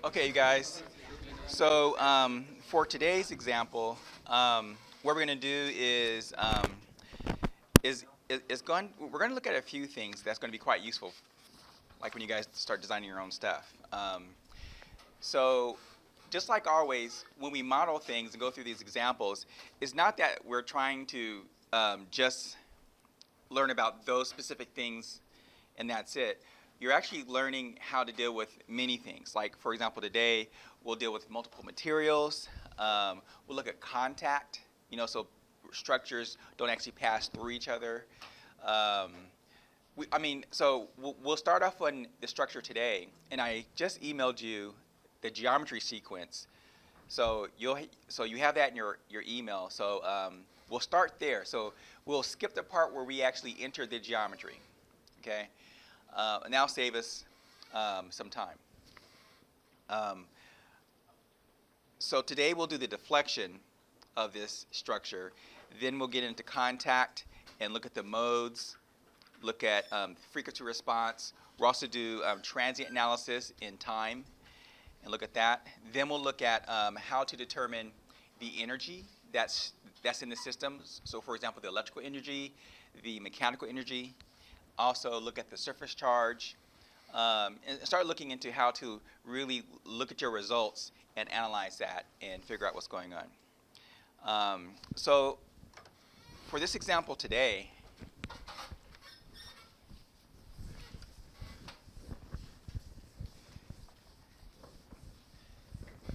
Okay, you guys. So for today's example, what we're going to do is going. We're going to look at a few things that's going to be quite useful, like when you guys start designing your own stuff. So just like always, when we model things and go through these examples, it's not that we're trying to just learn about those specific things and that's it. You're actually learning how to deal with many things. Like, for example, today we'll deal with multiple materials. We'll look at contact, so structures don't actually pass through each other. Um, so we'll start off on the structure today, and I just emailed you the geometry sequence. So you have that in your email. So we'll start there. So we'll skip the part where we actually enter the geometry. Okay, and that'll save us some time. Um, so today we'll do the deflection of this structure. Then we'll get into contact and look at the modes, look at frequency response. We'll also do transient analysis in time and look at that. Then we'll look at how to determine the energy that's in the system. So for example, the electrical energy, the mechanical energy. Also look at the surface charge, and start looking into how to really look at your results and analyze that and figure out what's going on. So for this example today,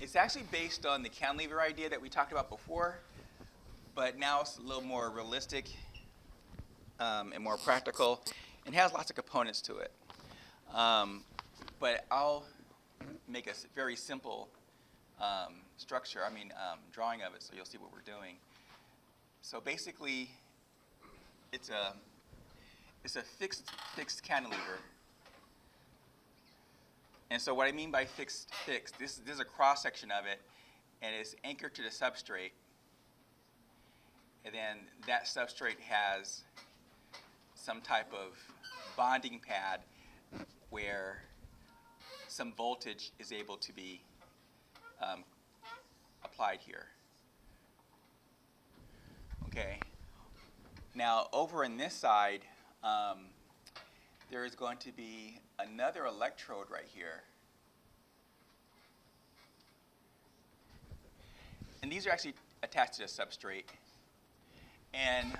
it's actually based on the cantilever idea that we talked about before, but now it's a little more realistic and more practical, and has lots of components to it. But I'll make a very simple drawing of it, so you'll see what we're doing. So basically, it's a fixed cantilever. And so what I mean by fixed, this is a cross section of it, and it's anchored to the substrate. And then that substrate has some type of bonding pad where some voltage is able to be applied here. Okay. Now over on this side, there is going to be another electrode right here. And these are actually attached to the substrate. And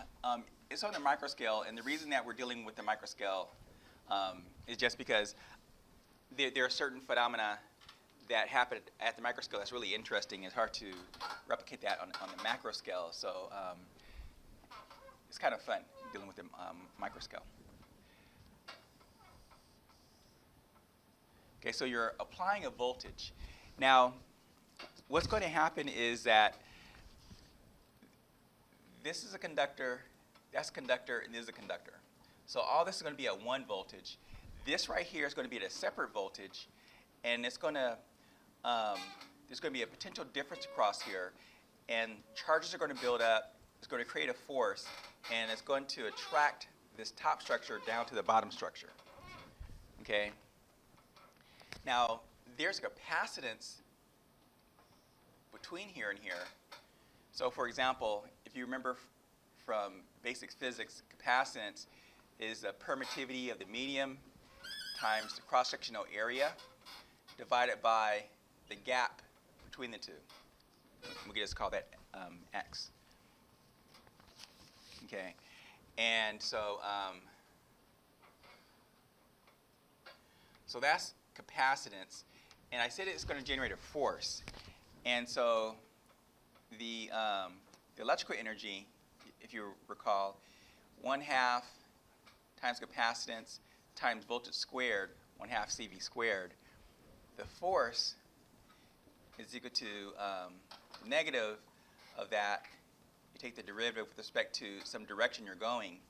it's on the microscale, and the reason that we're dealing with the microscale is just because there are certain phenomena that happen at the microscale that's really interesting. It's hard to replicate that on the macro scale, so it's kind of fun dealing with the microscale. Okay, so you're applying a voltage. Now, what's going to happen is that this is a conductor, that's a conductor, and this is a conductor. So all this is going to be at one voltage. This right here is going to be at a separate voltage, and it's going to there's going to be a potential difference across here, and charges are going to build up. It's going to create a force, and it's going to attract this top structure down to the bottom structure. Okay. Now there's a capacitance between here and here. So for example, if you remember from basic physics, capacitance is the permittivity of the medium times the cross-sectional area divided by the gap between the two. We can just call that X. Okay, and so that's capacitance, and I said it's going to generate a force, and so the electrical energy, if you recall, 1/2 times capacitance times voltage squared, 1/2 CV squared. The force is equal to the negative of that. You take the derivative with respect to some direction you're going.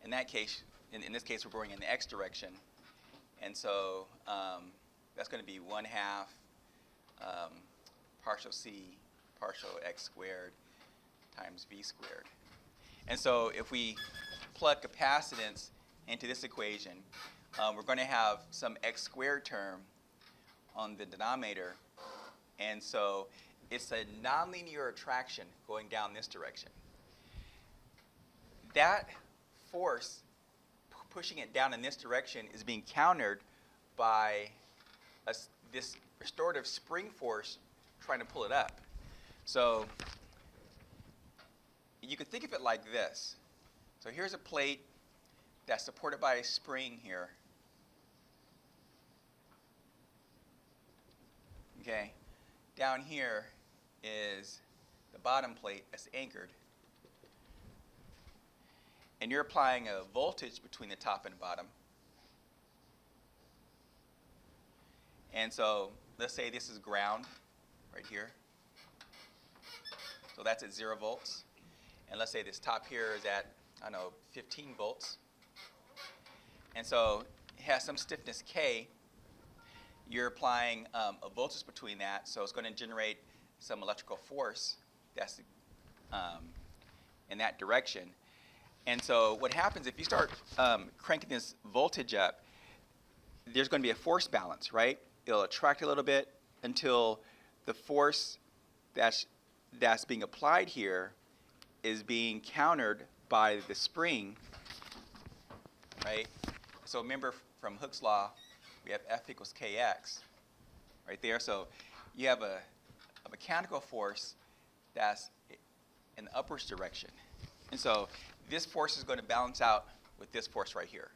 In that case, in this case, we're going in the x direction, and so that's going to be 1/2 partial c partial x squared times v squared. And so if we plug capacitance into this equation, we're going to have some x squared term on the denominator. And so it's a nonlinear attraction going down this direction. That force pushing it down in this direction is being countered by this restorative spring force trying to pull it up. So you could think of it like this. So here's a plate that's supported by a spring here. Okay, down here is the bottom plate that's anchored. And you're applying a voltage between the top and bottom. And so let's say this is ground right here. So that's at 0 volts. And let's say this top here is at, I don't know, 15 volts. And so it has some stiffness K. You're applying a voltage between that, so it's going to generate some electrical force that's in that direction. And so what happens if you start cranking this voltage up, there's going to be a force balance, right? It'll attract a little bit until the force that's being applied here is being countered by the spring, right? So remember from Hooke's law, we have F equals Kx right there. So you have a mechanical force that's in the upwards direction. And so this force is going to balance out with this force right here.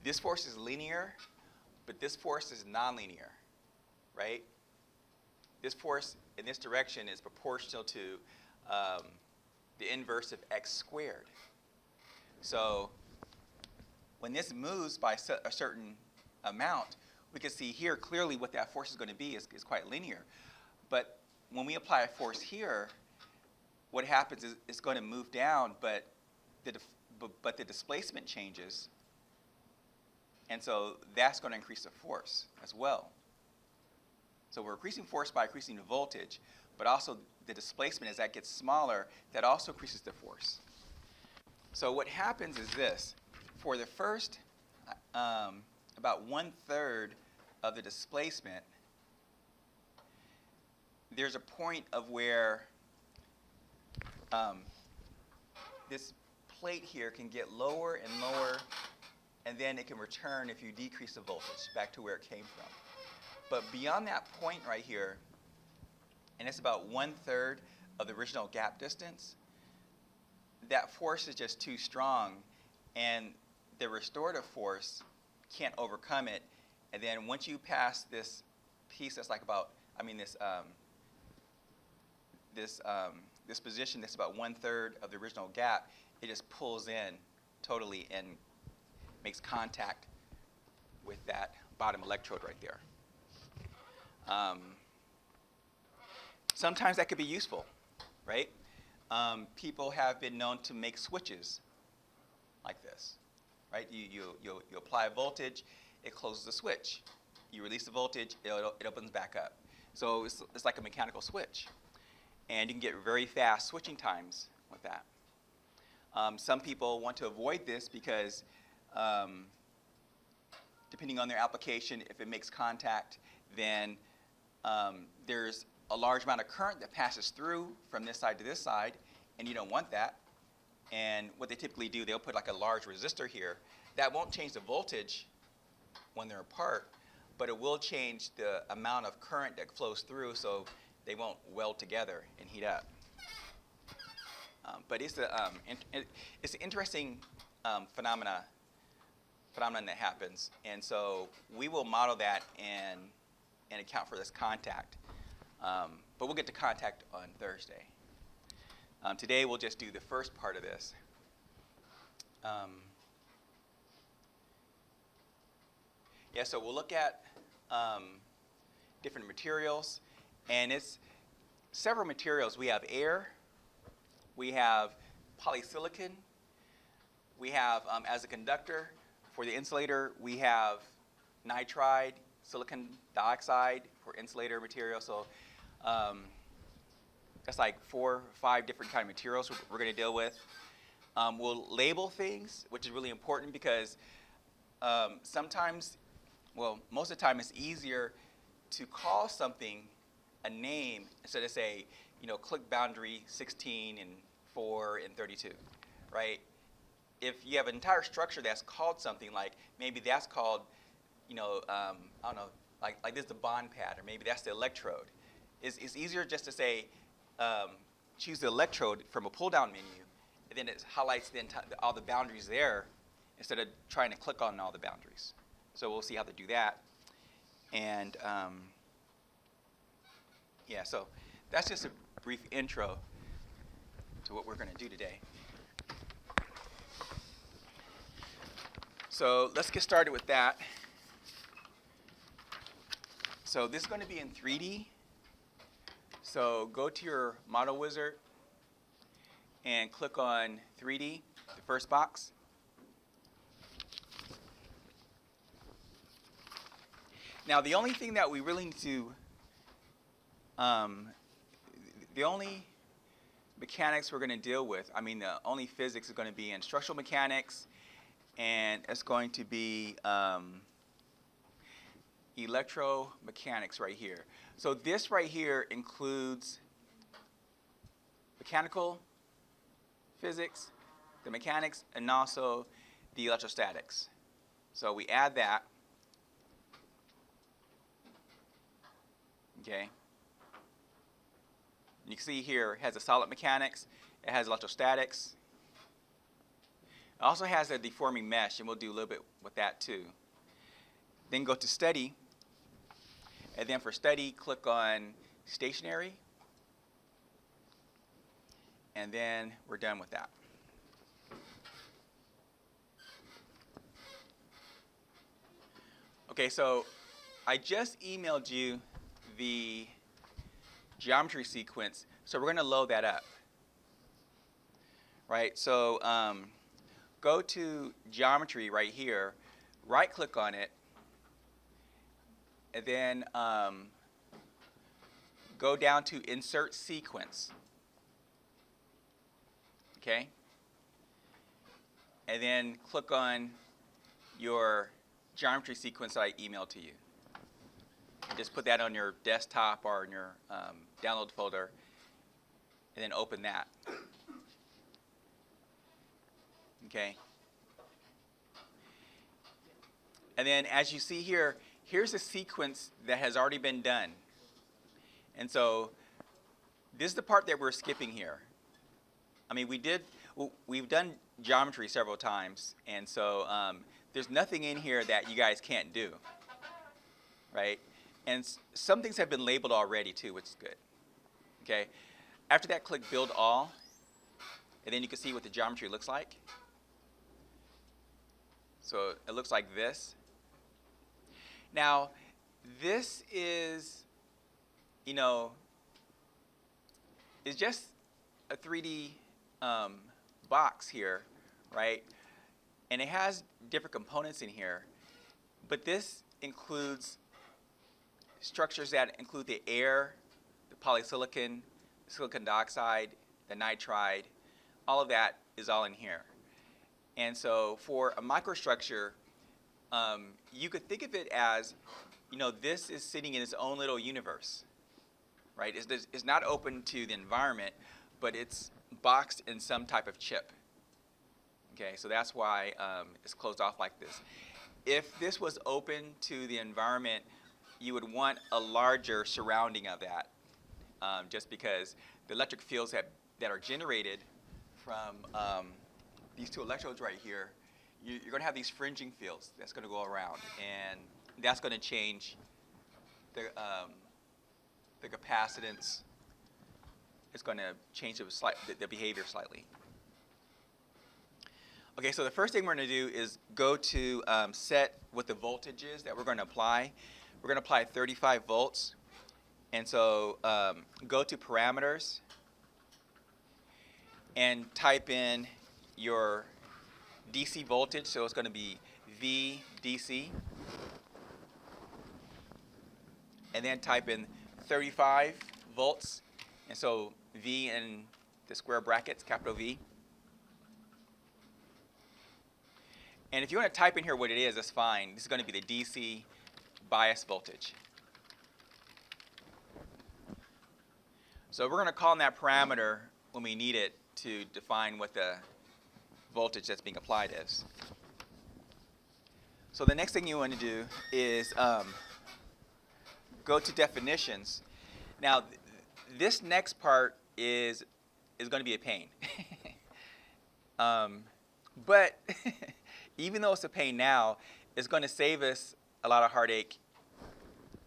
This force is linear, but this force is nonlinear, right? This force in this direction is proportional to the inverse of x squared. So when this moves by a certain amount, we can see here clearly what that force is going to be is quite linear. But when we apply a force here, what happens is it's going to move down, but the displacement changes. And so that's going to increase the force as well. So we're increasing force by increasing the voltage, but also the displacement as that gets smaller, that also increases the force. So what happens is this. For the first about 1/3 of the displacement, there's a point of where this plate here can get lower and lower, and then it can return if you decrease the voltage back to where it came from. But beyond that point right here, and it's about 1/3 of the original gap distance, that force is just too strong, and the restorative force can't overcome it. And then once you pass this piece that's like about, this position that's about 1/3 of the original gap, it just pulls in totally and makes contact with that bottom electrode right there. Sometimes that could be useful, right? People have been known to make switches like this, right? You apply a voltage, it closes the switch. You release the voltage, it opens back up. So it's like a mechanical switch. And you can get very fast switching times with that. Some people want to avoid this because depending on their application, if it makes contact, then there's a large amount of current that passes through from this side to this side, and you don't want that. And what they typically do, they'll put like a large resistor here. That won't change the voltage when they're apart, but it will change the amount of current that flows through, so they won't weld together and heat up. But it's an interesting phenomenon that happens, and so we will model that and account for this contact. But we'll get to contact on Thursday. Today we'll just do the first part of this. So we'll look at different materials, and it's several materials. We have air, we have polysilicon, we have, as a conductor, for the insulator, we have nitride, silicon dioxide for insulator material. So that's like 4 or 5 different kind of materials we're going to deal with. We'll label things, which is really important because sometimes well, most of the time it's easier to call something a name instead of say, click boundary 16 and 4 and 32, right? If you have an entire structure that's called something, like maybe that's called, I don't know, like this is the bond pad, or maybe that's the electrode. It's easier just to say, choose the electrode from a pull-down menu, and then it highlights all the boundaries there instead of trying to click on all the boundaries. So we'll see how to do that. And yeah, so that's just a brief intro to what we're going to do today. So let's get started with that. So this is going to be in 3D. So go to your model wizard and click on 3D, the first box. Now the only thing that we really need to, the only mechanics we're going to deal with, the only physics is going to be in structural mechanics, and it's going to be electromechanics right here. So this right here includes mechanical physics, the mechanics, and also the electrostatics. So we add that. Okay. You can see here it has the solid mechanics, it has electrostatics. It also has a deforming mesh, and we'll do a little bit with that too. Then go to study, and then for study, click on stationary, and then we're done with that. Okay, so I just emailed you the geometry sequence, so we're going to load that up. Right, so go to geometry right here, right click on it, and then go down to insert sequence. Okay? And then click on your geometry sequence that I emailed to you. And just put that on your desktop or in your download folder, and then open that. Okay? And then as you see here, here's a sequence that has already been done. And so this is the part that we're skipping here. We've done geometry several times, and so there's nothing in here that you guys can't do, right? And some things have been labeled already too, which is good. Okay? After that, click Build All, and then you can see what the geometry looks like. So it looks like this. Now, this is, is just a 3D box here, right? And it has different components in here, but this includes structures that include the air, the polysilicon, silicon dioxide, the nitride. All of that is all in here. And so for a microstructure, you could think of it as, this is sitting in its own little universe, right? It's not open to the environment, but it's boxed in some type of chip. Okay, so that's why it's closed off like this. If this was open to the environment, you would want a larger surrounding of that, just because the electric fields that are generated from these two electrodes right here, you're going to have these fringing fields that's going to go around, and that's going to change the capacitance. It's going to change the behavior slightly. Okay, so the first thing we're going to do is go to set what the voltage is that we're going to apply. We're going to apply 35 volts. And so go to parameters and type in your DC voltage. So it's going to be VDC. And then type in 35 volts. And so V in the square brackets, capital V. And if you want to type in here what it is, that's fine. This is going to be the DC bias voltage. So we're going to call in that parameter when we need it to define what the voltage that's being applied is. So the next thing you want to do is go to definitions. Now, this next part is going to be a pain. But even though it's a pain now, it's going to save us a lot of heartache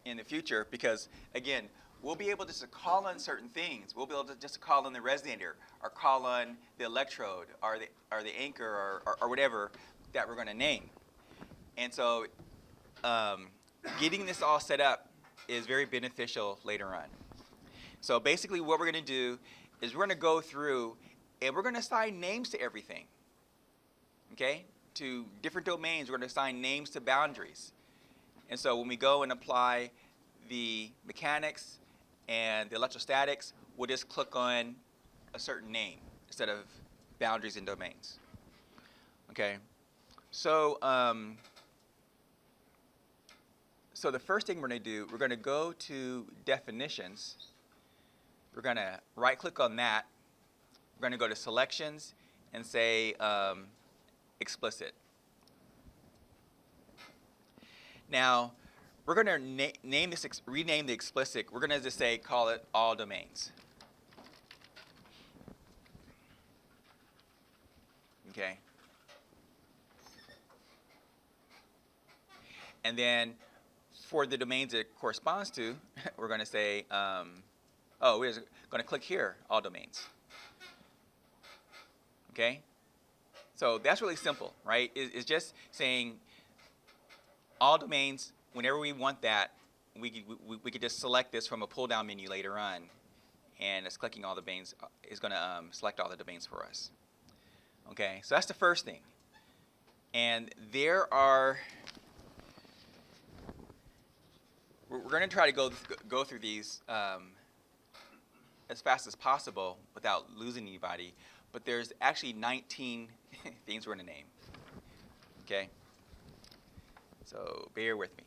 in the future because, again, we'll be able just to call on certain things. We'll be able to just call on the resonator or call on the electrode or the anchor or whatever that we're going to name. And so getting this all set up is very beneficial later on. So basically what we're going to do is we're going to go through and we're going to assign names to everything. Okay? To different domains, we're going to assign names to boundaries. And so when we go and apply the mechanics and the electrostatics, we'll just click on a certain name instead of boundaries and domains. Okay? So, so the first thing we're going to do, we're going to go to definitions. We're going to right-click on that. We're going to go to selections and say explicit. Now, we're going to rename the explicit. We're going to just say, call it all domains. Okay. And then for the domains it corresponds to, we're going to say, we're going to click here, all domains. Okay? So that's really simple, right? It's just saying all domains, whenever we want that, we could just select this from a pull-down menu later on, and it's clicking all the domains is going to select all the domains for us. Okay, so that's the first thing. And there are, we're going to try to go through these as fast as possible without losing anybody, but there's actually 19 things we're going to name. Okay? So bear with me.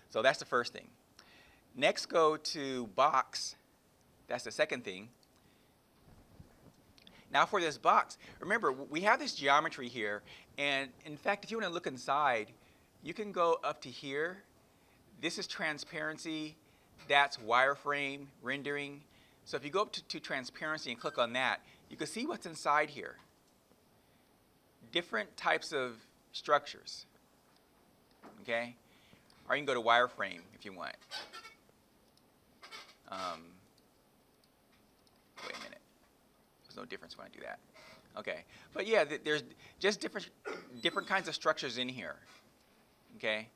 So that's the first thing. Next, go to box. That's the second thing. Now for this box, remember, we have this geometry here, and in fact, if you want to look inside, you can go up to here. This is transparency. That's wireframe rendering. So if you go up to transparency and click on that, you can see what's inside here. Different types of structures. Okay? Or you can go to wireframe if you want. Wait a minute. There's no difference when I do that. Okay. But yeah, there's just different kinds of structures in here. Okay?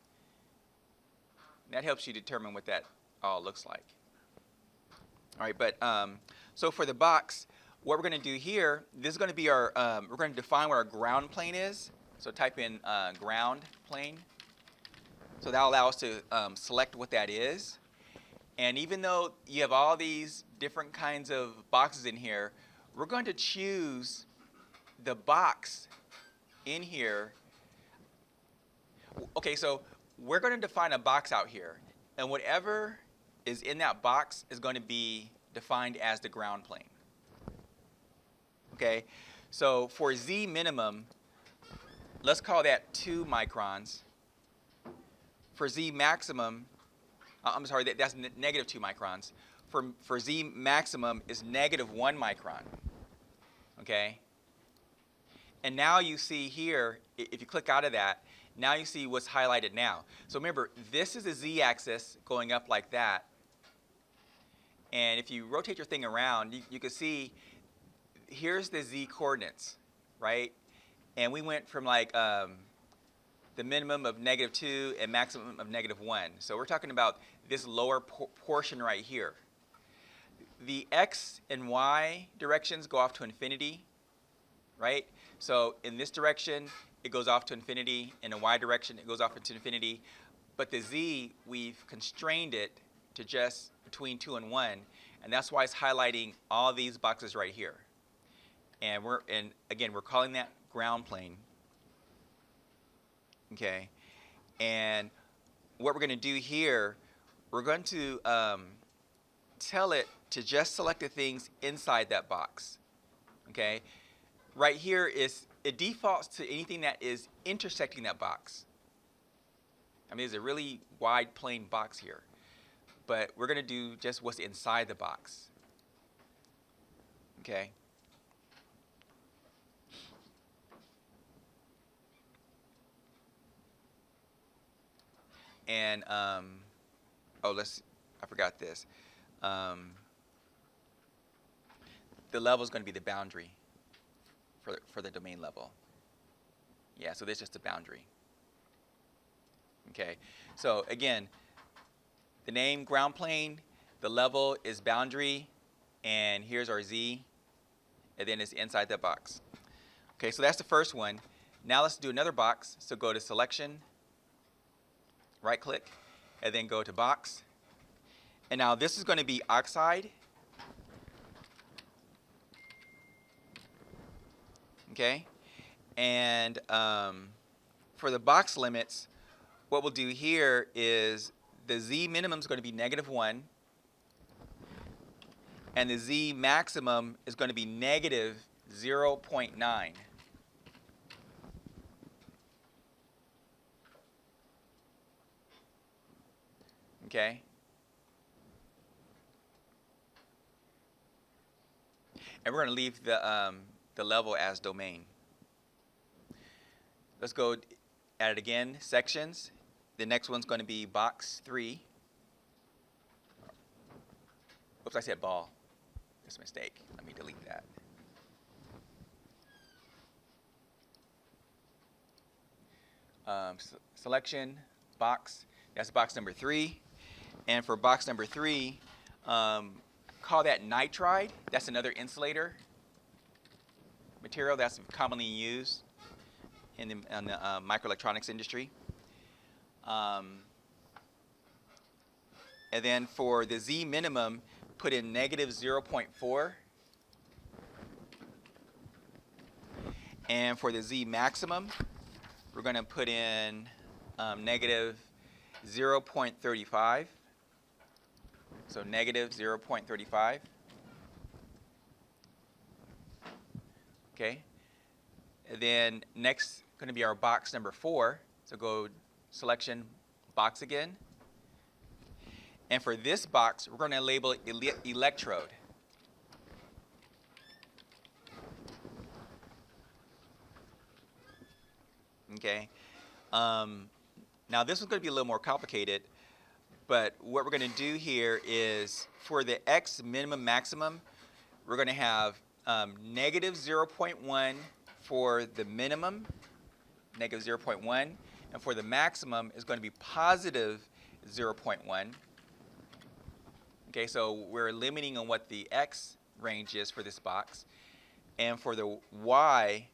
That helps you determine what that all looks like. All right, but so for the box, what we're going to do here, this is going to be our, we're going to define what our ground plane is. So type in ground plane. So that'll allow us to select what that is. And even though you have all these different kinds of boxes in here, we're going to choose the box in here. Okay, so we're going to define a box out here. And whatever is in that box is going to be defined as the ground plane. Okay, so for Z minimum, let's call that 2 microns. For Z maximum, I'm sorry, that's negative 2 microns. For Z maximum is negative 1 micron. Okay? And now you see here, if you click out of that, now you see what's highlighted now. So remember, this is the Z-axis going up like that. And if you rotate your thing around, you can see here's the Z coordinates, right? And we went from like the minimum of negative 2 and maximum of negative 1. So we're talking about this lower portion right here. The X and Y directions go off to infinity, right? So in this direction, it goes off to infinity. In the Y direction, it goes off to infinity. But the Z, we've constrained it to just between 2 and 1. And that's why it's highlighting all these boxes right here. And again, we're calling that ground plane. Okay. And what we're going to do here, we're going to tell it to just select the things inside that box. Okay? Right here it defaults to anything that is intersecting that box. I mean, there's a really wide plain box here, but we're going to do just what's inside the box. Okay? And I forgot this. The level is going to be the boundary for the domain level. Yeah, so this is just a boundary. Okay, so again, the name ground plane, the level is boundary, and here's our Z, and then it's inside that box. Okay, so that's the first one. Now let's do another box. So go to selection, right click, and then go to box. And now this is going to be oxide. Okay, and for the box limits, what we'll do here is the Z minimum is going to be -1, and the Z maximum is going to be -0.9. Okay. And we're going to leave the level as domain. Let's go at it again, sections. The next one's going to be box 3. Oops, I said ball. That's a mistake. Let me delete that. Selection, box, that's box number 3. And for box number 3, call that nitride. That's another insulator material that's commonly used in the microelectronics industry. And then for the Z minimum, put in -0.4. And for the Z maximum, we're going to put in -0.35. So -0.35. Okay. And then next going to be our box number 4. So go selection, box again. And for this box, we're going to label electrode. Okay. Now this one's going to be a little more complicated, but what we're going to do here is for the X minimum maximum, we're going to have -0.1 for the minimum, -0.1, and for the maximum is going to be +0.1. Okay, so we're limiting on what the X range is for this box. And for the Y,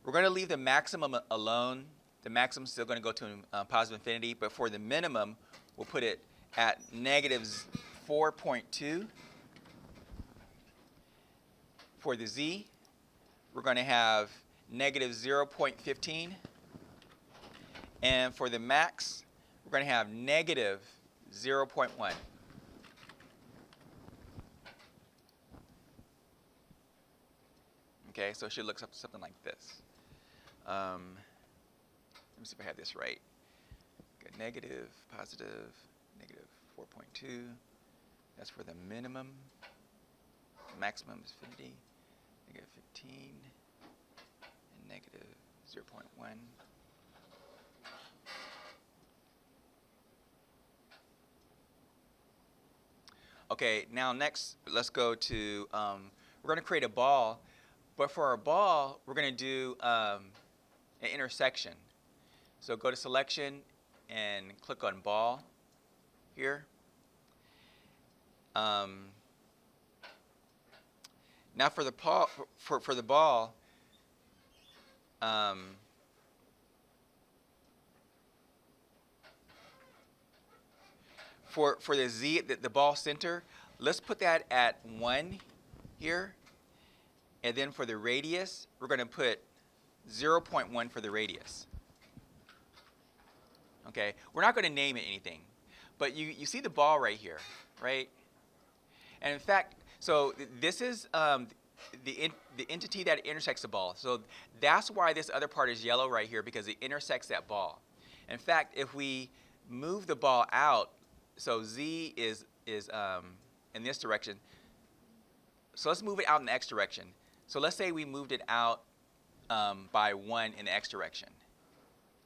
we're going to leave the maximum alone. The maximum is still going to go to positive infinity, but for the minimum, we'll put it at -4.2. For the Z, we're going to have -0.15. And for the max, we're going to have -0.1. Okay, so it should look something like this. Let me see if I have this right. Got negative, positive, -4.2. That's for the minimum. Maximum is infinity. -15 and -0.1. Okay, now next, let's go to, we're going to create a ball. But for our ball, we're going to do an intersection. So go to selection and click on ball here. Now for the ball, for the ball, for the Z, the ball center, let's put that at 1 here. And then for the radius, we're going to put 0.1 for the radius. Okay, we're not going to name it anything, but you see the ball right here, right? And in fact, so this is the entity that intersects the ball. So that's why this other part is yellow right here, because it intersects that ball. In fact, if we move the ball out, so Z is in this direction. So let's move it out in the X direction. So let's say we moved it out by 1 in the X direction,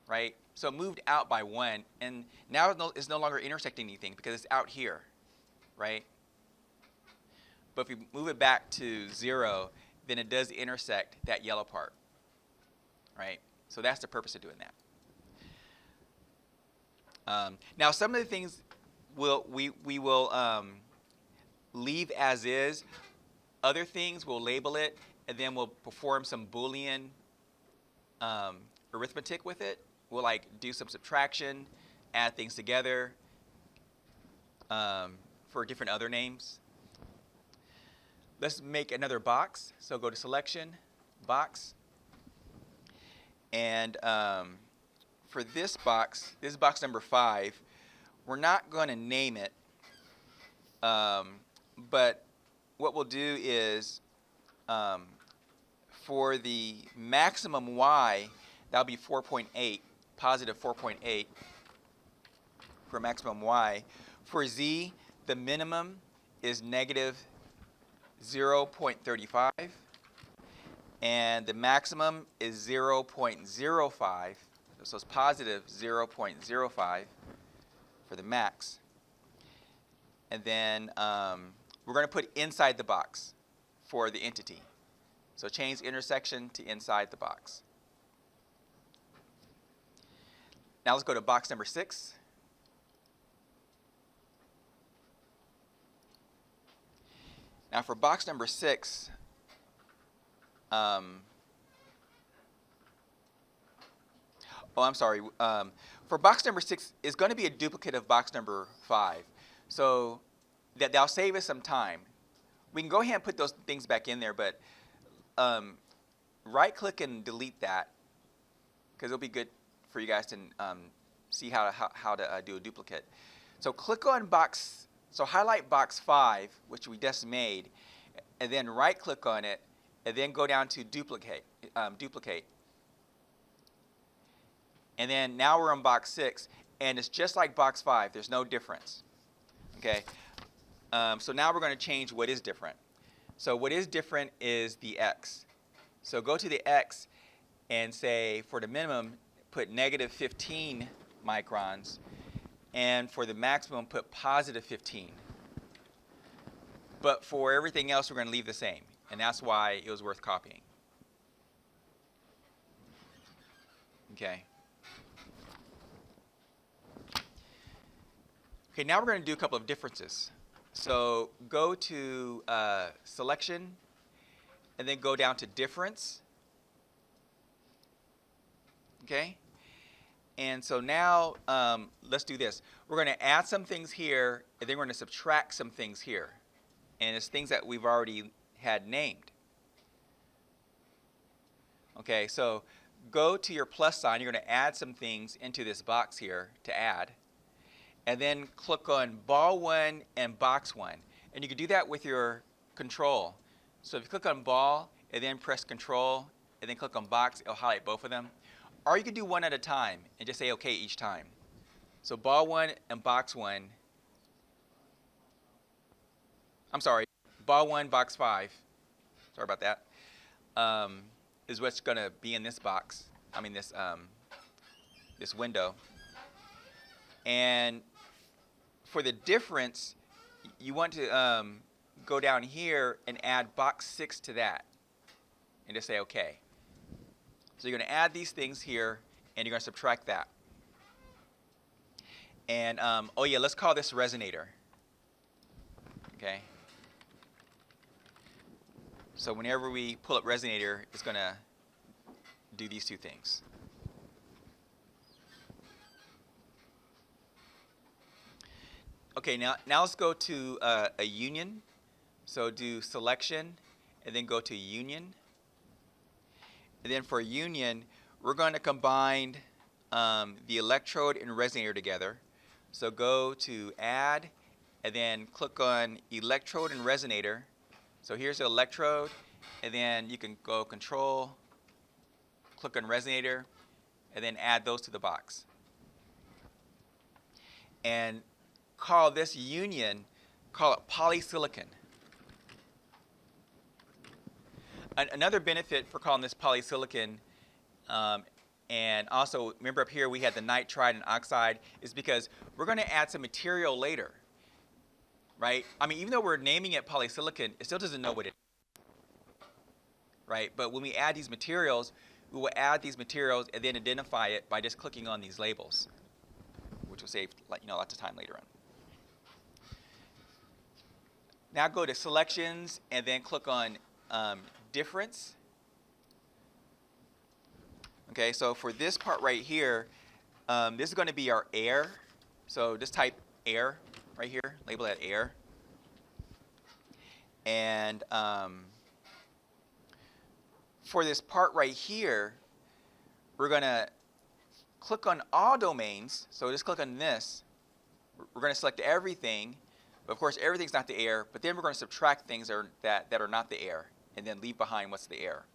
right? So it moved out by 1, and now it's no longer intersecting anything because it's out here, right? But if we move it back to 0, then it does intersect that yellow part, right? So that's the purpose of doing that. Now, some of the things we will leave as is. Other things we'll label it, and then we'll perform some Boolean arithmetic with it. We'll like do some subtraction, add things together for different other names. Let's make another box. So go to Selection, Box. And for this is box number 5. We're not going to name it, but what we'll do is for the maximum y, that'll be 4.8, positive 4.8 for maximum y. For z, the minimum is negative 0.35, and the maximum is 0.05, so it's positive 0.05 for the max. And then we're going to put inside the box for the entity. So change intersection to inside the box. Now let's go to box number 6. Now for box number 6, for box number 6 is going to be a duplicate of box number 5. So that'll save us some time. We can go ahead and put those things back in there, but right-click and delete that, because it'll be good for you guys to see how to do a duplicate. So click on box. So highlight box 5, which we just made, and then right-click on it, and then go down to duplicate. And then now we're on box 6, and it's just like box 5. There's no difference. Okay. So now we're going to change what is different. So what is different is the X. So go to the X and say for the minimum, put negative 15 microns. And for the maximum, put positive 15. But for everything else, we're going to leave the same. And that's why it was worth copying. Okay. Okay, now we're going to do a couple of differences. So go to Selection, and then go down to Difference. Okay? And so now let's do this. We're going to add some things here, and then we're going to subtract some things here. And it's things that we've already had named. Okay, so go to your plus sign. You're going to add some things into this box here to add. And then click on ball 1 and box 1. And you can do that with your control. So if you click on ball, and then press control, and then click on box, it'll highlight both of them. Or you can do one at a time and just say OK each time. So ball 1 and box 1. I'm sorry, ball 1, box 5. Sorry about that. Is what's going to be in this box. I mean this window. And for the difference, you want to go down here and add box 6 to that, and just say OK. So you're going to add these things here, and you're going to subtract that. And oh yeah, let's call this resonator. Okay. So whenever we pull up resonator, it's going to do these two things. Okay, now let's go to a union. So do Selection, and then go to Union. And then for union, we're going to combine the electrode and resonator together. So go to Add, and then click on Electrode and Resonator. So here's the electrode, and then you can go Control, click on Resonator, and then add those to the box. And call this union, call it polysilicon. Another benefit for calling this polysilicon, and also remember up here we had the nitride and oxide, is because we're going to add some material later, right? I mean, even though we're naming it polysilicon, it still doesn't know what it is, right? But when we add these materials, we will add these materials and then identify it by just clicking on these labels, which will save lots of time later on. Now go to Selections and then click on Difference. Okay, so for this part right here, this is going to be our air. So just type air right here, label that air. And for this part right here, we're going to click on all domains. So just click on this. We're going to select everything. But of course, everything's not the air. But then we're going to subtract things that are not the air, and then leave behind what's the air.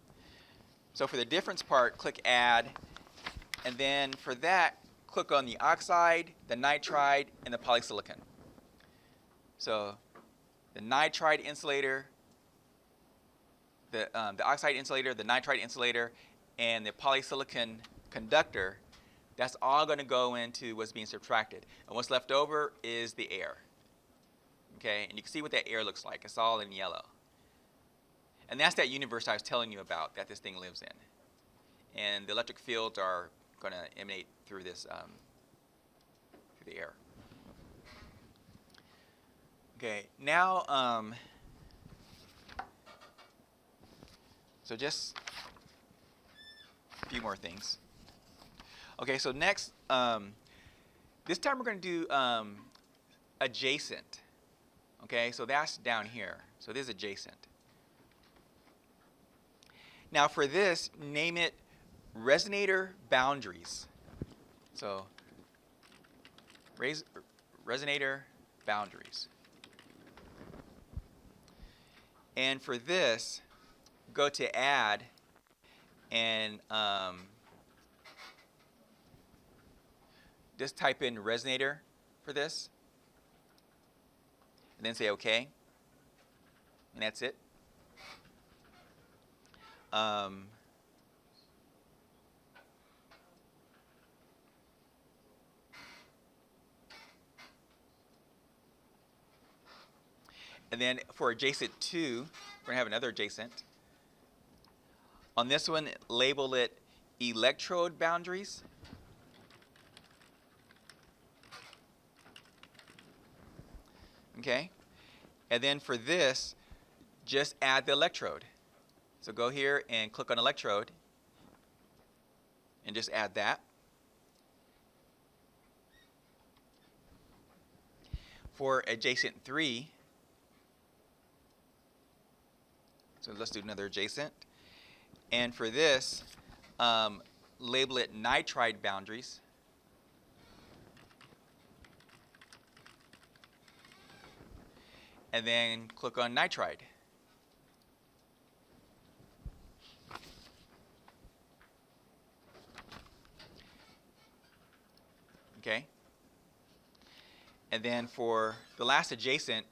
So for the difference part, click Add. And then for that, click on the oxide, the nitride, and the polysilicon. So the nitride insulator, the oxide insulator, the nitride insulator, and the polysilicon conductor, that's all going to go into what's being subtracted. And what's left over is the air. Okay, and you can see what that air looks like. It's all in yellow. And that's that universe I was telling you about that this thing lives in. And the electric fields are going to emanate through this, through the air. Okay, now, so just a few more things. Okay, so next, this time we're going to do adjacent. Okay, so that's down here. So this is adjacent. Now for this, name it resonator boundaries. So resonator boundaries. And for this, go to Add, and just type in resonator for this, and then say OK, and that's it. And then for adjacent 2, we're going to have another adjacent. On this one, label it electrode boundaries. Okay? And then for this, just add the electrode. So go here and click on electrode and just add that. For adjacent 3, so let's do another adjacent. And for this, label it nitride boundaries. And then click on nitride. Okay. And then for the last adjacent,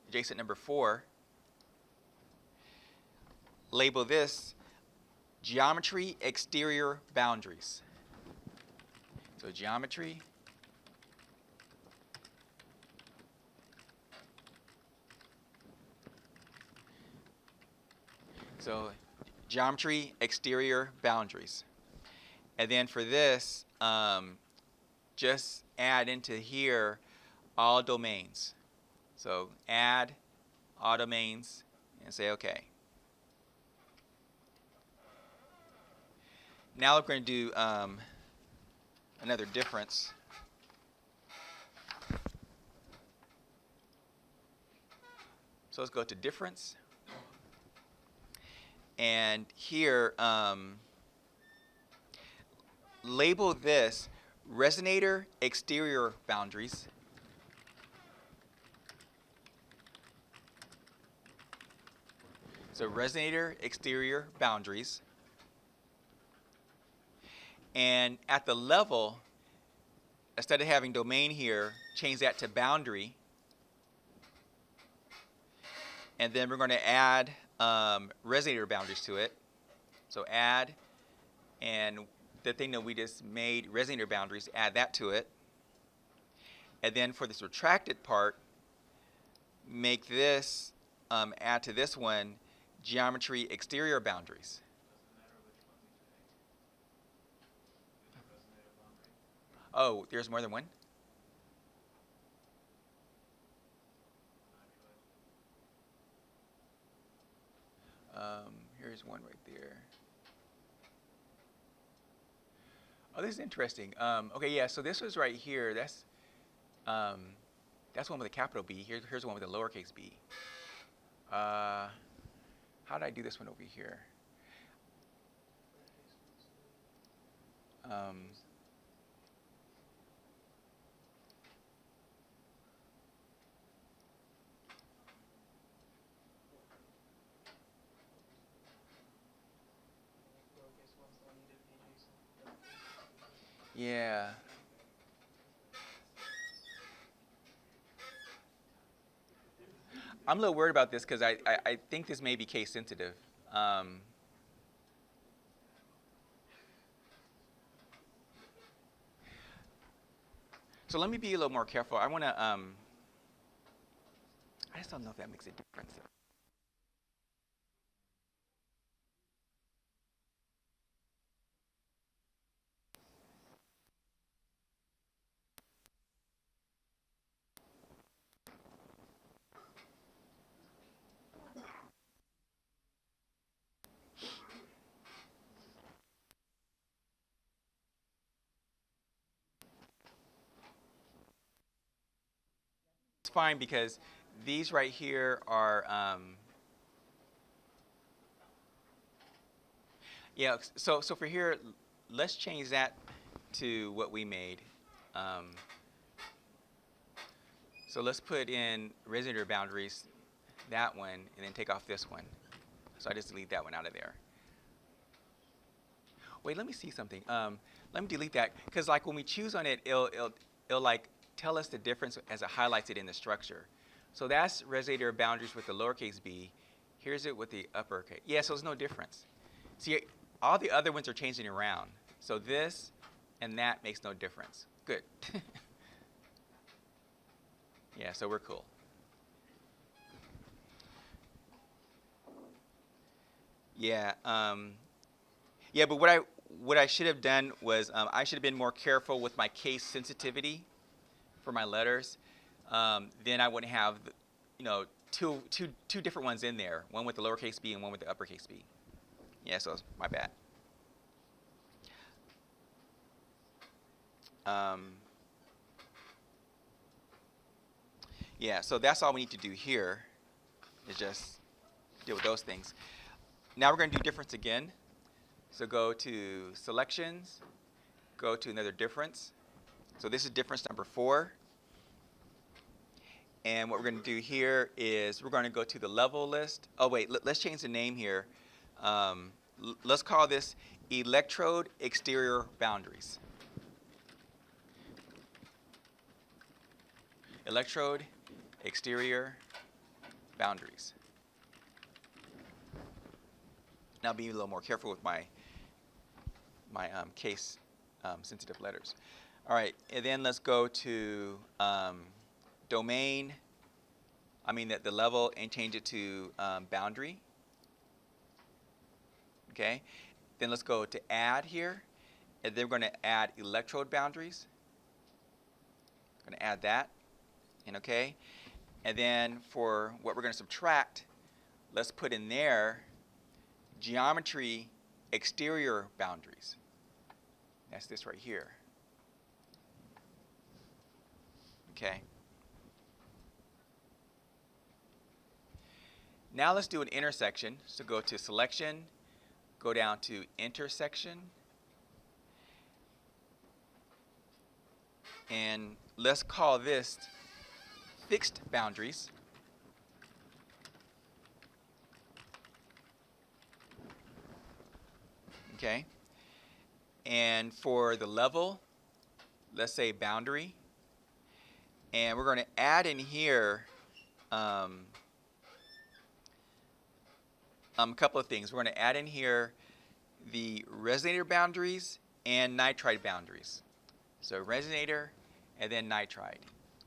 adjacent number 4, label this geometry exterior boundaries. So geometry exterior boundaries. And then for this, just add into here all domains. So add all domains and say OK. Now we're going to do another difference. So let's go to difference. And here, label this resonator exterior boundaries. So resonator exterior boundaries. And at the level, instead of having domain here, change that to boundary. And then we're going to add resonator boundaries to it. So add, and the thing that we just made, resonator boundaries, add that to it. And then for this retracted part, make this, add to this one, geometry exterior boundaries. Oh, there's more than one? Here's one right there. Oh, this is interesting. Okay, yeah, so this was right here. That's one with a capital B. Here's one with a lowercase b. How did I do this one over here? Yeah. I'm a little worried about this because I think this may be case sensitive. So let me be a little more careful. I want to, I just don't know if that makes a difference. It's fine because these right here are, yeah, so for here, let's change that to what we made. So let's put in resonator boundaries, that one, and then take off this one. So I just delete that one out of there. Wait, let me see something. Let me delete that, because like when we choose on it, it'll like tell us the difference as it highlights it in the structure. So that's resonator boundaries with the lowercase b. Here's it with the uppercase. Yeah, so there's no difference. See, all the other ones are changing around. So this and that makes no difference. Good. Yeah, so we're cool. Yeah, yeah, but what I should have done was I should have been more careful with my case sensitivity for my letters. Then I wouldn't have, you know, two different ones in there, one with the lowercase b and one with the uppercase b. Yeah, so it's my bad. Yeah, so that's all we need to do here is just deal with those things. Now we're going to do difference again. So go to selections, go to another difference. So this is difference number 4. And what we're going to do here is we're going to go to the level list. Oh, wait, let's change the name here. Let's call this electrode exterior boundaries. Electrode exterior boundaries. Now be a little more careful with my case sensitive letters. All right, and then let's go to domain, the level, and change it to boundary. Okay, then let's go to add here, and then we're going to add electrode boundaries. I'm going to add that, and okay. And then for what we're going to subtract, let's put in there geometry exterior boundaries. That's this right here. Okay. Now let's do an intersection. So go to selection, go down to intersection, And let's call this fixed boundaries. Okay. And for the level, let's say boundary. And we're going to add in here a couple of things. We're going to add in here the resonator boundaries and nitride boundaries. So resonator and then nitride,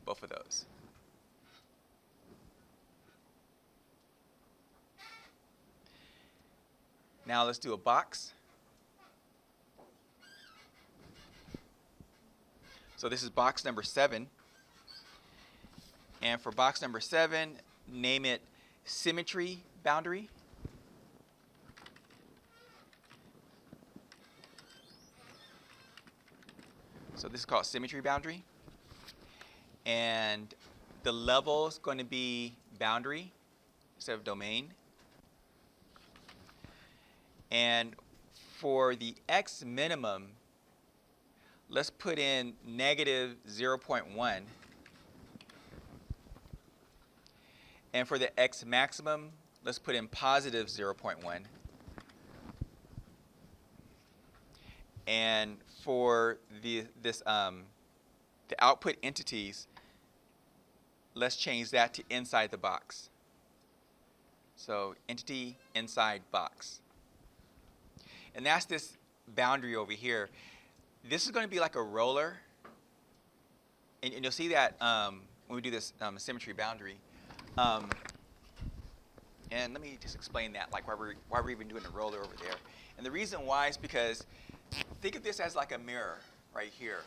both of those. Now let's do a box. So this is box number 7. And for box number 7, name it symmetry boundary. So this is called symmetry boundary. And the level is going to be boundary instead of domain. And for the x minimum, let's put in negative 0.1. And for the x maximum, let's put in positive 0.1. And for the output entities, let's change that to inside the box. So entity inside box. And that's this boundary over here. This is going to be like a roller. And you'll see that when we do this symmetry boundary. And let me just explain that, like why we're even doing a roller over there. And the reason why is because think of this as like a mirror right here,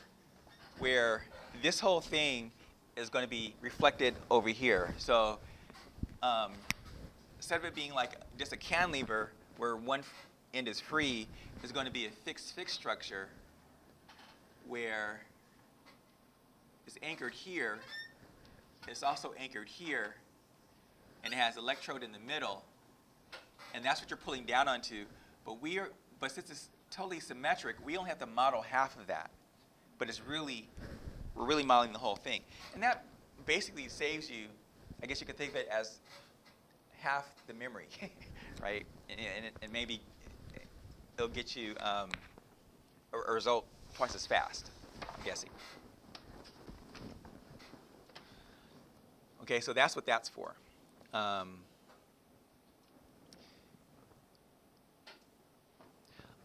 where this whole thing is going to be reflected over here. So instead of it being like just a cantilever where one end is free, it's going to be a fixed structure where it's anchored here. It's also anchored here, and it has electrode in the middle, and that's what you're pulling down onto. But since it's totally symmetric, we only have to model half of that. But we're really modeling the whole thing. And that basically saves you, I guess you could think of it as half the memory, right? And maybe it'll get you a result twice as fast, I'm guessing. Okay, so that's what that's for.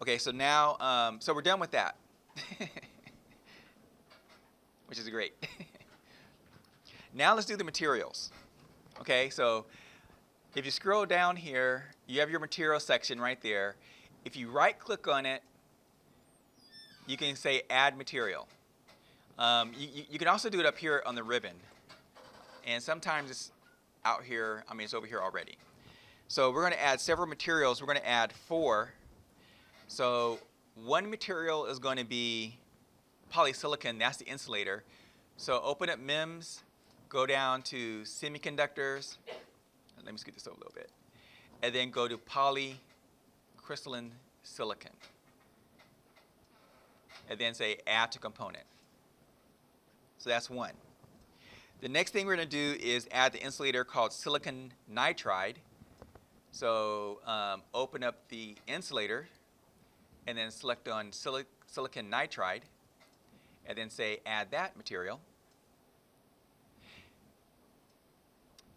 Okay, so now, so we're done with that, which is great. Now let's do the materials. Okay, so if you scroll down here, you have your material section right there. If you right-click on it, you can say Add Material. You can also do it up here on the ribbon. And sometimes it's out here, it's over here already. So we're going to add several materials. We're going to add 4. So one material is going to be polysilicon. That's the insulator. So open up MEMS, go down to semiconductors. Let me scoot this over a little bit. And then go to polycrystalline silicon. And then say Add to Component. So that's one. The next thing we're going to do is add the insulator called silicon nitride. So open up the insulator and then select on silicon nitride and then say Add that material.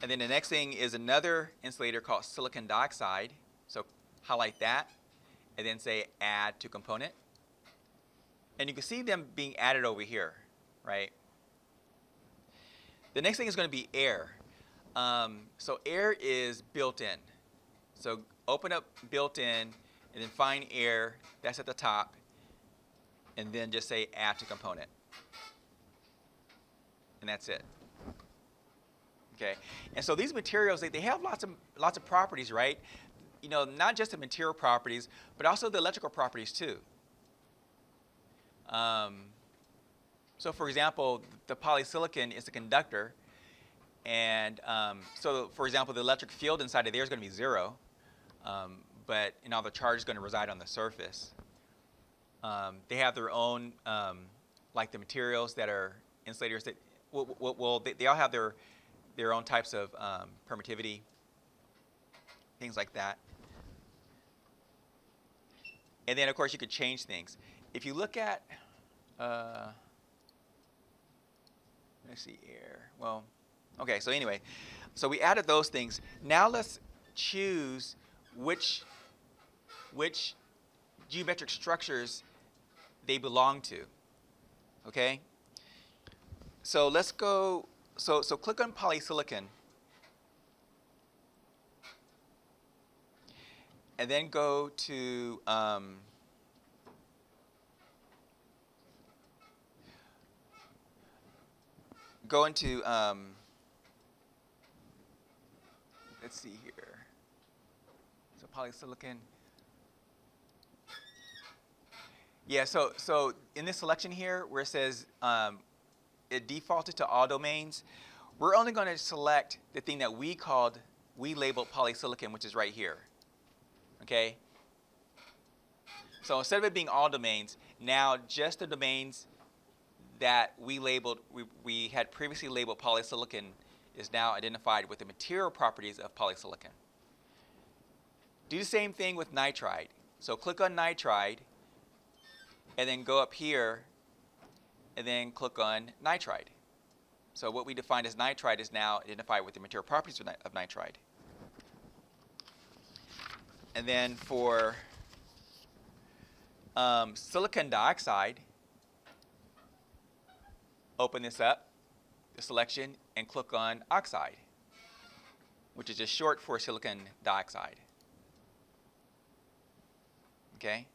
And then the next thing is another insulator called silicon dioxide. So highlight that and then say Add to Component. And you can see them being added over here, right? The next thing is going to be air. So air is built in. So open up built in and then find air. That's at the top. And then just say Add to Component. And that's it. Okay. And so these materials, they have lots of properties, right? Not just the material properties, but also the electrical properties too. So for example, the polysilicon is a conductor, and so for example, the electric field inside of there is going to be 0, but all the charge is going to reside on the surface. They have their own, like the materials that are insulators that, well they all have their own types of permittivity, things like that. And then, of course, you could change things. If you look at, let's see here. Well, okay, so anyway, so we added those things. Now let's choose which geometric structures they belong to, okay? So let's go, so click on polysilicon, and then go to go into let's see here. So polysilicon. Yeah. So in this selection here, where it says it defaulted to all domains, we're only going to select the thing that we labeled polysilicon, which is right here. Okay. So instead of it being all domains, now just the domains that we had previously labeled polysilicon is now identified with the material properties of polysilicon. Do the same thing with nitride. So click on nitride, and then go up here, and then click on nitride. So what we defined as nitride is now identified with the material properties of nitride. And then for silicon dioxide, open this up, the selection, and click on oxide, which is just short for silicon dioxide. Okay?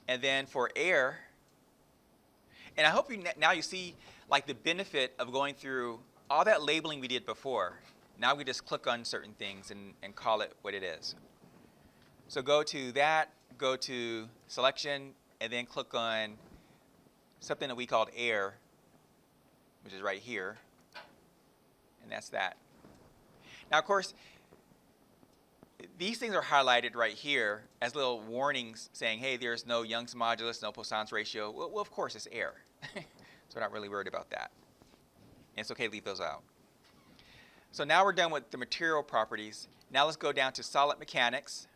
And then for air, and I hope now you see like the benefit of going through all that labeling we did before. Now we just click on certain things and call it what it is. So go to that, go to selection, and then click on something that we called air, which is right here, and that's that. Now, of course, these things are highlighted right here as little warnings saying, hey, there's no Young's modulus, no Poisson's ratio. Well, of course, it's air. So we're not really worried about that. And it's okay to leave those out. So now we're done with the material properties. Now let's go down to solid mechanics.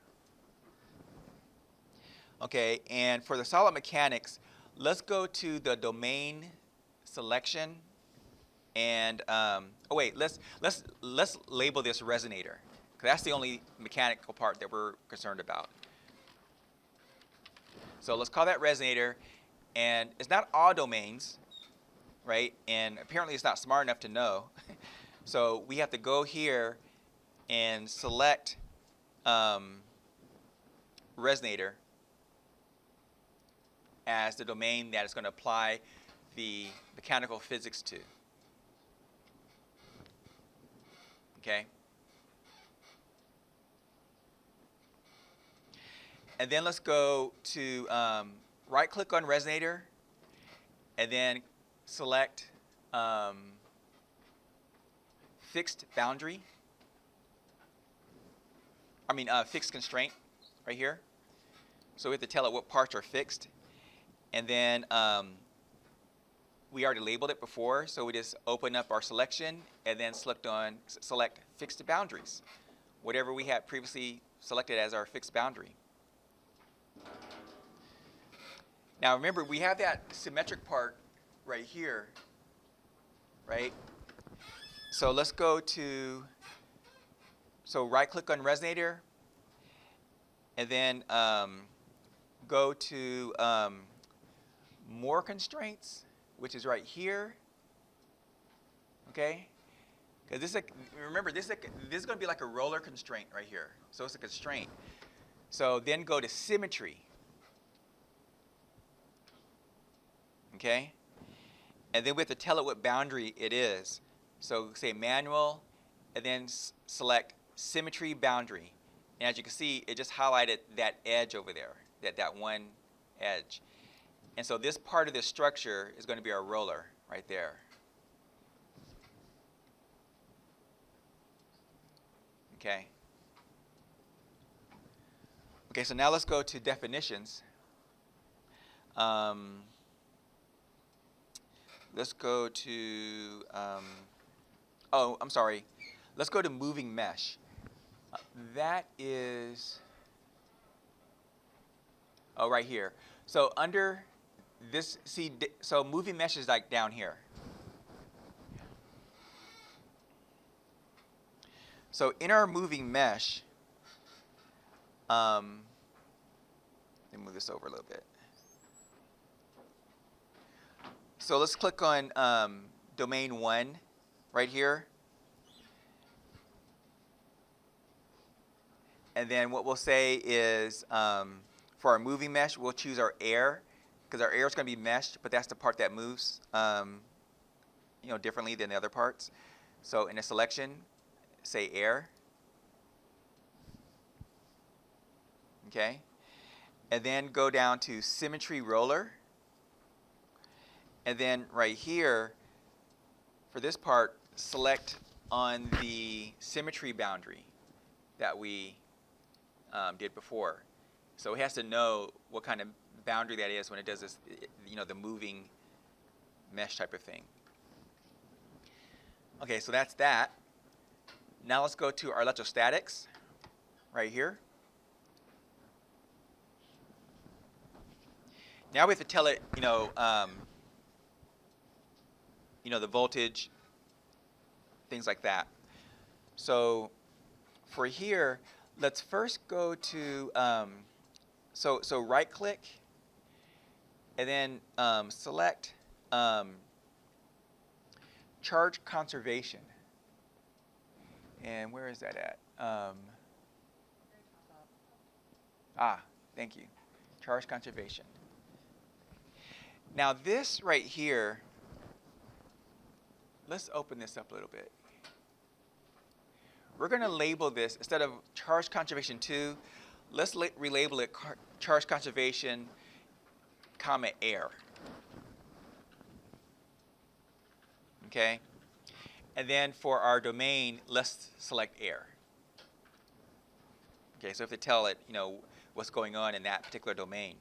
Okay, and for the solid mechanics, let's go to the domain selection. And oh wait, let's label this resonator, because that's the only mechanical part that we're concerned about. So let's call that resonator, and it's not all domains, right? And apparently it's not smart enough to know. So we have to go here and select resonator as the domain that it's going to apply the mechanical physics to. Okay. And then let's go to right-click on resonator, and then select fixed boundary. Fixed constraint right here. So we have to tell it what parts are fixed. And then we already labeled it before, so we just open up our selection and then select fixed boundaries, whatever we had previously selected as our fixed boundary. Now remember, we have that symmetric part right here, right? So let's go to, right-click on resonator, and then go to more constraints, which is right here. Okay? Because remember, this is going to be like a roller constraint right here. So it's a constraint. So then go to symmetry. Okay? And then we have to tell it what boundary it is. So say manual, and then select symmetry boundary. And as you can see, it just highlighted that edge over there, that one edge. And so this part of this structure is going to be our roller right there. Okay. Okay, so now let's go to definitions. let's go to, oh, I'm sorry. Let's go to moving mesh. That is, oh, right here. So under this, see, so moving mesh is like down here. So in our moving mesh, let me move this over a little bit. So let's click on domain 1 right here. And then what we'll say is for our moving mesh, we'll choose our air, because our air is going to be meshed, but that's the part that moves differently than the other parts. So in a selection, say air. Okay. And then go down to symmetry roller. And then right here, for this part, select on the symmetry boundary that we did before. So it has to know what kind of boundary that is when it does this, the moving mesh type of thing. Okay, so that's that. Now let's go to our electrostatics right here. Now we have to tell it, the voltage, things like that. So for here, let's first go to, so right click, and then select charge conservation. And where is that at? Thank you. Charge conservation. Now this right here, let's open this up a little bit. We're going to label this, instead of charge conservation 2, let's relabel it charge conservation, comma, air. Okay? And then for our domain, let's select air. Okay, so if they tell it, what's going on in that particular domain.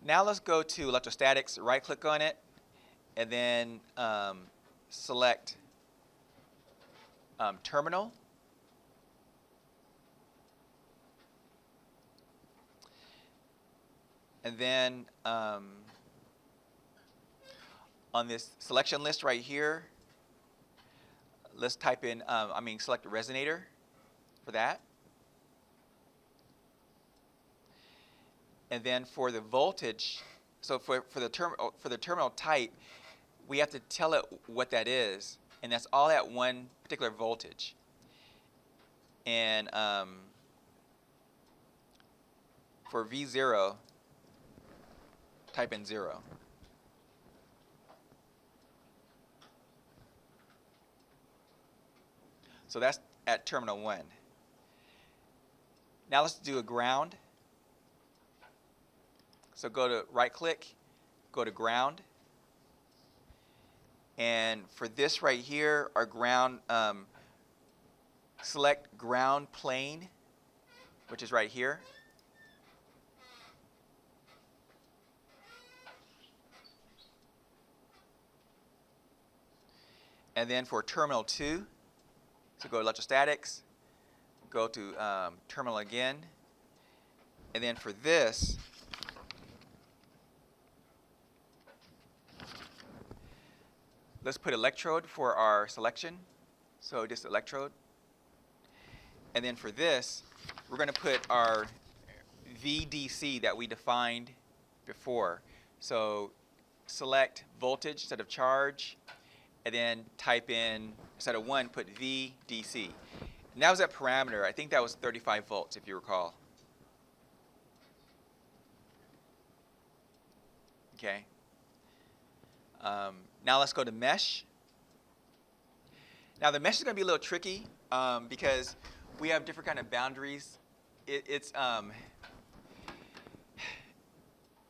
Now let's go to electrostatics, right click on it, and then select terminal. And then on this selection list right here, let's type in, select resonator for that. And then for the voltage, so for the terminal type, we have to tell it what that is, and that's all at one particular voltage. And for V0, type in 0. So that's at terminal 1. Now let's do a ground. So go to right click, go to ground. And for this right here, our ground, select ground plane, which is right here. And then for terminal 2, so go to electrostatics, go to terminal again. And then for this, let's put electrode for our selection. So just electrode. And then for this, we're going to put our VDC that we defined before. So select voltage instead of charge, and then type in, instead of 1, put VDC. And that was that parameter. I think that was 35 volts, if you recall. Okay. Now let's go to mesh. Now the mesh is going to be a little tricky because we have different kind of boundaries.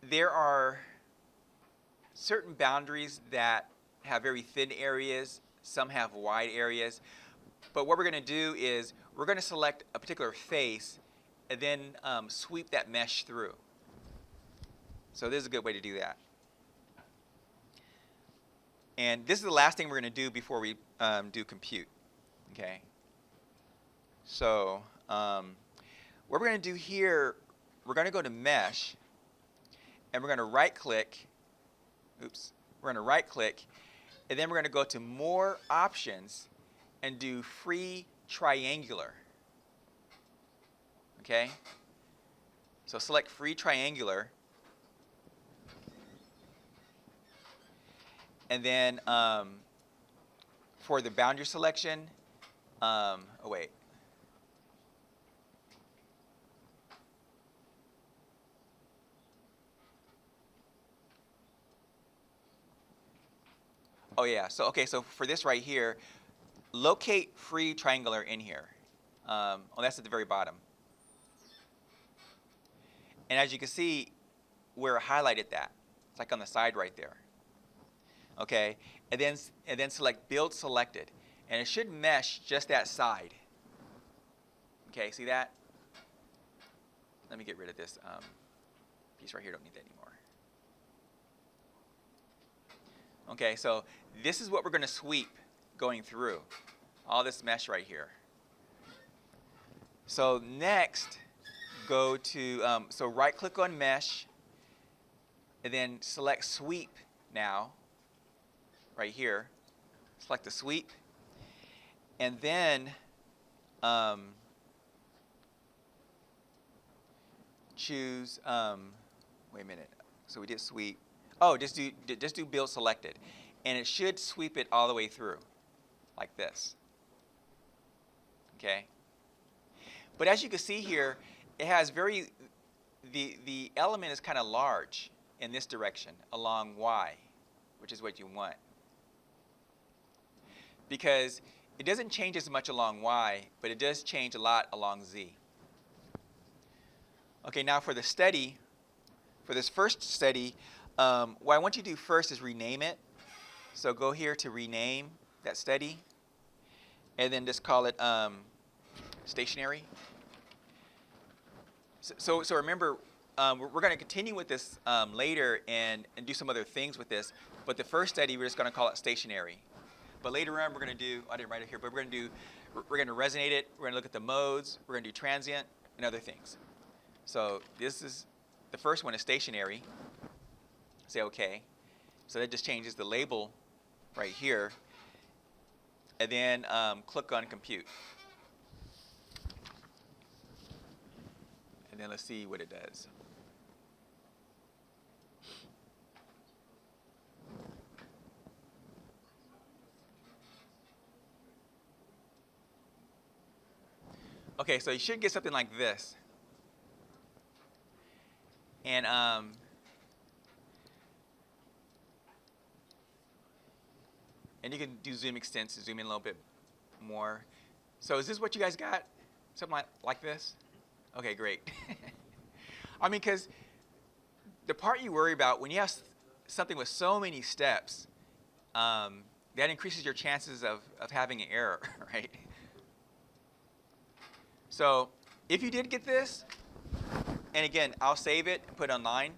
There are certain boundaries that have very thin areas. Some have wide areas. But what we're going to do is we're going to select a particular face and then sweep that mesh through. So this is a good way to do that. And this is the last thing we're going to do before we do compute. Okay. So what we're going to do here, we're going to go to Mesh, and we're going to right-click. Oops. We're going to right-click, and then we're going to go to More Options and do Free Triangular. Okay? So select Free Triangular. And then for the boundary selection, oh wait. Oh yeah, so okay, so for this right here, locate free triangular in here. Oh, that's at the very bottom. And as you can see, we're highlighted that. It's like on the side right there. Okay, and then select Build Selected, and it should mesh just that side. Okay, see that? Let me get rid of this piece right here. Don't need that anymore. Okay, so this is what we're going to sweep going through all this mesh right here. So next, go to so right-click on Mesh, and then select Sweep now. Right here, select the sweep, and then choose. Wait a minute. So we did sweep. Oh, just do build selected, and it should sweep it all the way through, like this. Okay. But as you can see here, it has the element is kind of large in this direction along Y, which is what you want. Because it doesn't change as much along Y, but it does change a lot along Z. Okay, now for the study, for this first study, what I want you to do first is rename it. So go here to rename that study, and then just call it stationary. So remember, we're going to continue with this later and do some other things with this, but the first study we're just going to call it stationary. But later on, we're going to do, I didn't write it here, but we're going to resonate it. We're going to look at the modes. We're going to do transient and other things. So this is, the first one is stationary. Say OK. So that just changes the label right here. And then click on compute. And then let's see what it does. Okay, so you should get something like this. And you can do zoom extents to zoom in a little bit more. So is this what you guys got? Something like this? Okay, great. I mean, because the part you worry about, when you have something with so many steps, that increases your chances of having an error, right? So if you did get this, and again, I'll save it and put it online,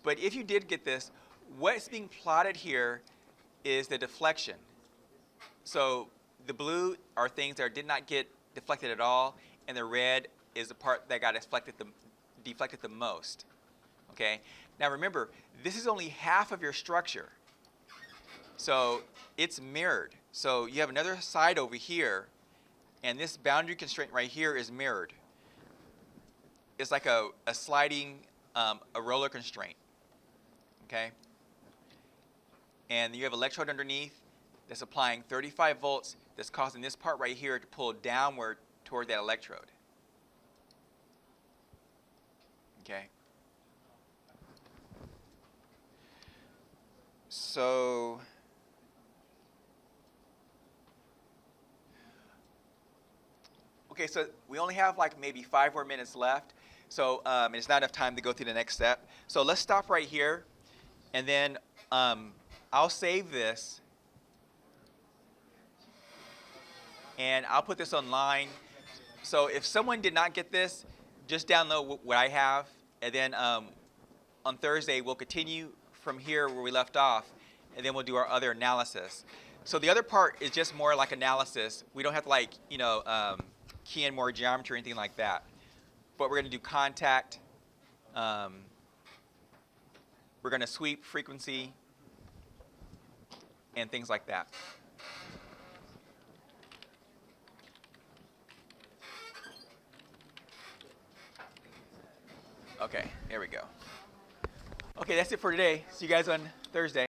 but if you did get this, what's being plotted here is the deflection. So the blue are things that did not get deflected at all, and the red is the part that got deflected the most. Okay? Now remember, this is only half of your structure. So it's mirrored. So you have another side over here, and this boundary constraint right here is mirrored. It's like a sliding, a roller constraint. Okay? And you have electrode underneath that's applying 35 volts that's causing this part right here to pull downward toward that electrode. Okay? So okay, so we only have like maybe 5 more minutes left. So it's not enough time to go through the next step. So let's stop right here, and then I'll save this, and I'll put this online. So if someone did not get this, just download what I have, and then on Thursday we'll continue from here where we left off, and then we'll do our other analysis. So the other part is just more like analysis. We don't have to like, key in more geometry or anything like that. But we're going to do contact. We're going to sweep frequency and things like that. Okay, there we go. Okay, that's it for today. See you guys on Thursday.